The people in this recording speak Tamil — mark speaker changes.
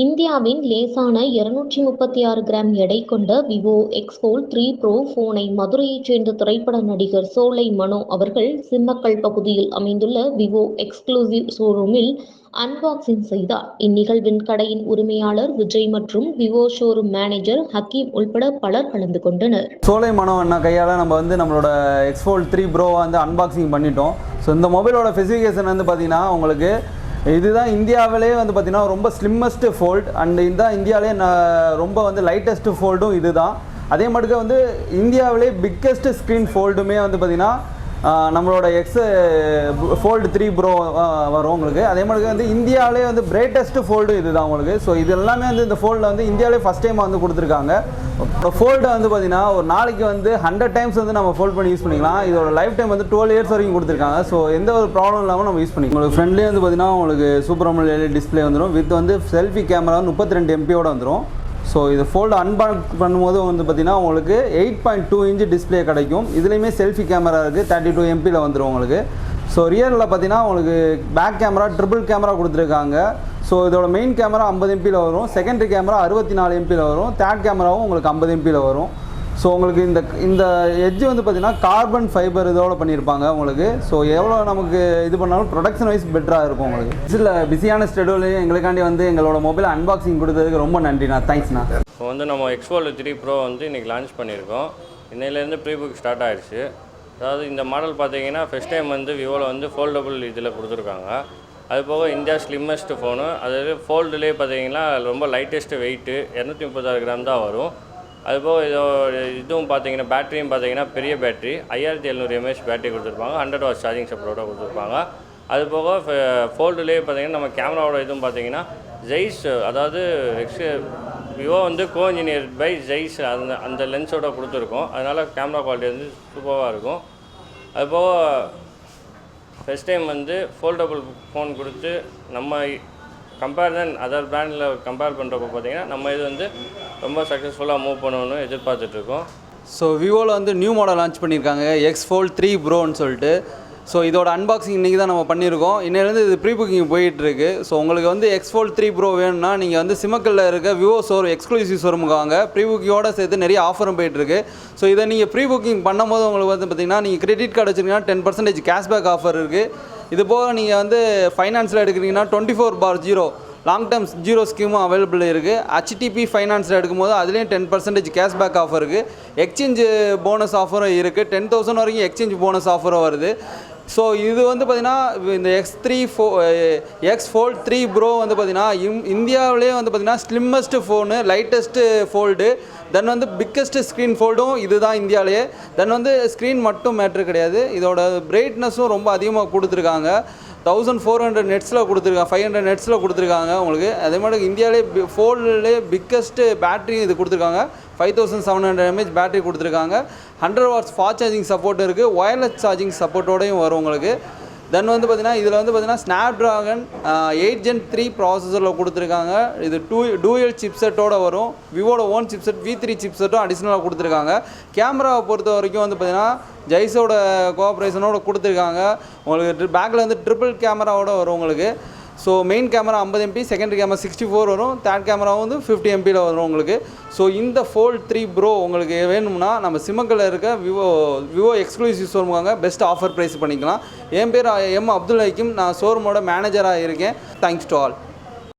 Speaker 1: இந்தியாவின் லேசான 236 கிராம் எடை கொண்ட விவோ எக்ஸ் ஃபோல்ட் 3 ப்ரோ போனை மதுரையைச் சேர்ந்த திரைப்பட நடிகர் சோலை மனோ அவர்கள் சிம்மக்கல் பகுதியில் அமைந்துள்ள விவோ எக்ஸ்க்ளூசிவ் ஷோரூமில் அன்பாக்சிங் செய்தார். இந்நிகழ்வின் கடையின் உரிமையாளர் விஜய் மற்றும் விவோ ஷோரூம் மேனேஜர் ஹக்கீம் உள்பட பலர் கலந்து கொண்டனர்.
Speaker 2: சோலை மனோ அண்ணா கையால் நம்ம நம்மளோட எக்ஸ் ஃபோல்ட் 3 ப்ரோ அன்பாக்சிங் பண்ணிட்டோம். ஸோ இந்த மொபைலோட ஸ்பெசிஃபிகேஷன் பார்த்தீங்கன்னா உங்களுக்கு இதுதான் இந்தியாவிலே பார்த்தீங்கன்னா ரொம்ப ஸ்லிம்மஸ்ட் ஃபோல்ட் அண்ட் இதுதான் இந்தியாவிலே ரொம்ப லைட்டஸ்ட் ஃபோல்டும் இதுதான். அதே மட்டுக்கு இந்தியாவிலே பிக்கஸ்ட் ஸ்க்ரீன் ஃபோல்டுமே பார்த்தீங்கன்னா நம்மளோட எக்ஸ் ஃபோல்டு 3 ப்ரோ வரும் உங்களுக்கு. அதே மாதிரி இந்தியாவிலே பிரைட்டஸ்ட் ஃபோல்டு இதுதான் உங்களுக்கு. ஸோ இது எல்லாமே இந்த ஃபோல்டில் இந்தியாவிலே ஃபஸ்ட் டைம் கொடுத்துருக்காங்க. ஃபோல்டு பார்த்தீங்கன்னா ஒரு நாளைக்கு 100 டைம்ஸ் நம்ம ஃபோல்ட் பண்ணி யூஸ் பண்ணிக்கலாம். இதோட லைஃப் டைம் 12 இயர்ஸ் வரைக்கும் கொடுத்துருக்காங்க. ஸோ எந்த ஒரு ப்ராப்ளம் இல்லாமல் நம்ம யூஸ் பண்ணிக்கலாம். உங்களுக்கு ஃப்ரெண்ட்லேயே பார்த்தீங்கன்னா உங்களுக்கு சூப்பர் AMOLED டிஸ்பிளே வந்துடும். வித் செல்ஃபி கேமரா 32 MPயோட வந்துடும். ஸோ இது ஃபோல்டு அன்பாக் பண்ணும்போது பார்த்தீங்கன்னா உங்களுக்கு 8.2 இன்ச் டிஸ்பிளே கிடைக்கும். இதுலேயுமே செல்ஃபி கேமரா இருக்குது, 32 MPயில் வந்துடும் உங்களுக்கு. ஸோ ரியரில் பார்த்தீங்கன்னா உங்களுக்கு பேக் கேமரா ட்ரிபிள் கேமரா கொடுத்துருக்காங்க. ஸோ இதோட மெயின் கேமரா 50 MPயில் வரும், செகண்டரி கேமரா 64 MPயில் வரும், தேர்ட் கேமராவும் உங்களுக்கு 50 MPயில் வரும். ஸோ உங்களுக்கு இந்த எட்ஜ் பார்த்தீங்கன்னா கார்பன் ஃபைபர் இதோட பண்ணியிருப்பாங்க உங்களுக்கு. ஸோ எவ்வளோ நமக்கு இது பண்ணாலும் ப்ரொடக்ஷன் வைஸ் பெட்டராக இருக்கும் உங்களுக்கு. இதில் பிஸியான ஸ்கெடியூலையும் எங்களுக்காண்டி எங்களோட மொபைல் அன்பாக்சிங் கொடுத்ததுக்கு ரொம்ப நன்றிண்ணா, தேங்க்ஸ்ண்ணா.
Speaker 3: இப்போ நம்ம எக்ஸ் ஃபோல்ட் 3 ப்ரோ இன்றைக்கி லான்ச் பண்ணியிருக்கோம். இன்னையிலேருந்து ப்ரீ புக் ஸ்டார்ட் ஆகிடுச்சு. அதாவது இந்த மாடல் பார்த்தீங்கன்னா ஃபஸ்ட் டைம் விவோவில் ஃபோல்டபுள் இதில் கொடுத்துருக்காங்க. அது போக இந்தியா ஸ்லிம்மஸ்ட் ஃபோனு. அதாவது ஃபோல்டுலேயே பார்த்தீங்கன்னா ரொம்ப லைட்டஸ்ட் வெயிட்டு 236 கிராம் தான் வரும். அதுபோக இதுவும் பார்த்தீங்கன்னா பேட்டரியும் பார்த்தீங்கன்னா பெரிய பேட்டரி 5700 mAh பேட்டரி கொடுத்துருப்பாங்க. 100 வாட்ஸ் சார்ஜிங் சப்போர்ட்டோட கொடுத்துருப்பாங்க. அதுபோக ஃபோல்டுலேயே பார்த்தீங்கன்னா நம்ம கேமராவோட இதுவும் பார்த்தீங்கன்னா ஜெய்ஸ், அதாவது Vivo co engineer by Zeiss அந்த லென்ஸோட கொடுத்துருக்கோம். அதனால் கேமரா குவாலிட்டி சூப்பராக இருக்கும். அதுபோக ஃபஸ்ட் டைம் ஃபோல்டபுள் ஃபோன் கொடுத்து நம்ம அதர் பிராண்டில் கம்பேர் பண்ணுறப்போ பார்த்தீங்கன்னா நம்ம இது ரொம்ப சக்ஸஸ்ஃபுல்லாக மூவ் பண்ணணும்னு எதிர்பார்த்துட்ருக்கோம்.
Speaker 2: ஸோ விவோவில் நியூ மாடல் லான்ச் பண்ணியிருக்காங்க எக்ஸ் ஃபோல்ட் 3 ப்ரோன்னு சொல்லிட்டு. ஸோ இதோட அன்பாக்சிங் இன்றைக்கி தான் நம்ம பண்ணியிருக்கோம். இன்னிலேருந்து இது ப்ரீ புக்கிங் போயிட்டுருக்கு. ஸோ உங்களுக்கு எக்ஸ் ஃபோல்ட் 3 ப்ரோ வேணும்னா நீங்கள் சிம்மக்கல்லில் இருக்க விவோ எக்ஸ்க்ளூசிவ் ஷோரூமுக்கு வாங்க. ப்ரீ புக்கிங்கோட சேர்த்து நிறைய ஆஃபரும் போயிட்டுருக்கு. ஸோ இதை நீங்கள் ப்ரீ புக்கிங் பண்ணும்போது உங்களுக்கு பார்த்திங்கன்னா நீங்கள் கிரெடிட் கார்டு வச்சுருக்கீங்கன்னா 10% கேஷ்பேக் ஆஃபர் இருக்குது. இது போக நீங்கள் ஃபைனான்ஸில் எடுக்கிறீங்கன்னா 24/0 லாங் டேர்ம் ஜீரோ ஸ்கீமும் அவைலபிள் இருக்குது. HTP ஃபைனான்ஸில் எடுக்கும்போது அதுலேயும் 10% கேஷ்பேக் ஆஃபர் இருக்குது. எக்ஸ்சேஞ்சு போனஸ் ஆஃபரும் இருக்குது. 10,000 வரைக்கும் எக்ஸ்சேஞ்ச் போனஸ் ஆஃபரும் வருது. ஸோ இது பார்த்திங்கன்னா இந்த எக்ஸ் ஃபோல்ட் 3 ப்ரோ பார்த்திங்கன்னா இந்தியாவிலே பார்த்திங்கன்னா ஸ்லிம்மஸ்ட் ஃபோனு, லைட்டஸ்ட்டு ஃபோல்டு, தென் பிக்கஸ்ட் ஸ்க்ரீன் ஃபோல்டும் இது தான் இந்தியாவிலேயே. தென் ஸ்க்ரீன் மட்டும் மேட்ரு கிடையாது, இதோட பிரைட்னஸும் ரொம்ப அதிகமாக கொடுத்துருக்காங்க. 1400 நெட்ஸில் கொடுத்துருக்காங்க, 500 நெட்ஸில் கொடுத்துருக்காங்க உங்களுக்கு. அதே மாதிரி இந்தியாவிலே ஃபோல்டுலே பிக்கஸ்ட்டு பேட்டரியும் இது கொடுத்துருக்காங்க. 5700 mAh பேட்டரி கொடுத்துருக்காங்க. 100 வாட்ஸ் ஃபாஸ்ட் சார்ஜிங் சப்போர்ட் இருக்குது. ஒயர்லெஸ் சார்ஜிங் சப்போர்ட்டோடையும் வரும் உங்களுக்கு. தென் பார்த்திங்கன்னா இதில் பார்த்திங்கன்னா ஸ்னாப்ட்ராகன் 8 Gen 3 ப்ராசஸரில் கொடுத்துருக்காங்க. இது டூயல் சிப்செட்டோடு வரும். விவோட ஓன் சிப்செட் V3 சிப்செட்டும் அடிஷ்னலாக கொடுத்துருக்காங்க. கேமராவை பொறுத்த வரைக்கும் பார்த்திங்கன்னா ஜெய்ஸோட கோஆப்ரேஷனோட கொடுத்துருக்காங்க. உங்களுக்கு பேக்கில் ட்ரிபிள் கேமராவோட வரும் உங்களுக்கு. So main camera 50 MP, secondary camera 64 வரும், தேர்ட் கேமராவும் 50 MPயில் வரும் உங்களுக்கு. ஸோ இந்த ஃபோல்ட் 3 ப்ரோ உங்களுக்கு வேணும்னா நம்ம சிம்மக்கல்லில் இருக்க விவோ எக்ஸ்க்ளூசிவ் ஷோரூமுக்காங்க பெஸ்ட் ஆஃபர் ப்ரைஸ் பண்ணிக்கலாம். என் பேர் எம் அப்துல் ஹக்கீம், நான் ஷோரூமோட மேனேஜராக இருக்கேன். Thanks to all.